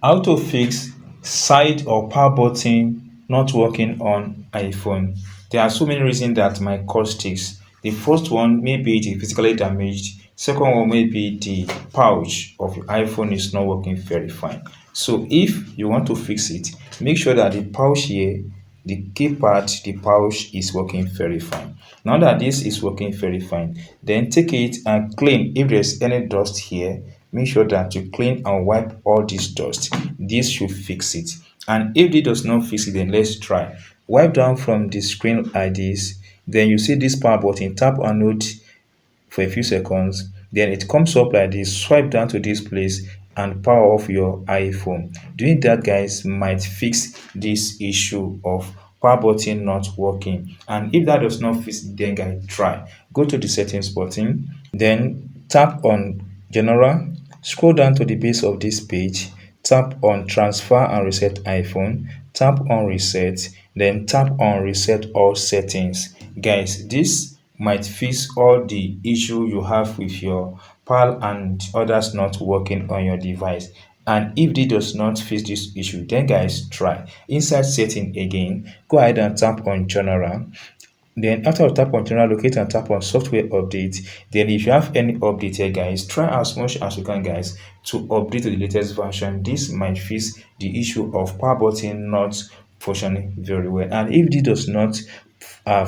How to fix side or power button not working on iPhone. There are so many reasons that might cause this. The first one may be it physically damaged. Second one may be the pouch of your iPhone is not working very fine. So if you want to fix it, make sure that the pouch here, the keypad, the pouch is working very fine. Now that this is working very fine, then take it and clean. If there's any dust here, make sure that you clean and wipe all this dust. This should fix it. And if it does not fix it, then let's try. Wipe down from the screen like this. Then you see this power button. Tap on it for a few seconds. Then it comes up like this. Swipe down to this place and power off your iPhone. Doing that, guys, might fix this issue of power button not working. And if that does not fix, then guys, try. Go to the settings button. Then tap on general. Scroll down to the base of this page. Tap on transfer and reset iPhone. Tap on reset. Then tap on reset all settings. Guys, this might fix all the issue you have with your PAL and others not working on your device. And if it does not fix this issue, then guys, try inside setting again. Go ahead and tap on general. Then after you tap on general, locate and tap on software update. Then if you have any update here, guys, try as much as you can, guys, to update to the latest version. This might fix the issue of power button not functioning very well. And if this does not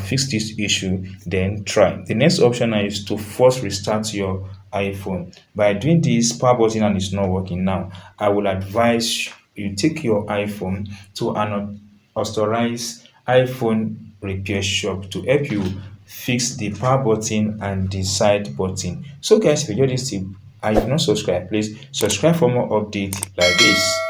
fix this issue, then try. The next option is to force restart your iPhone. By doing this, power button and it's not working now, I will advise you take your iPhone to an authorized iPhone repair shop to help you fix the power button and the side button. So guys, if you enjoyed this tip and you have not subscribed, please subscribe for more updates like this.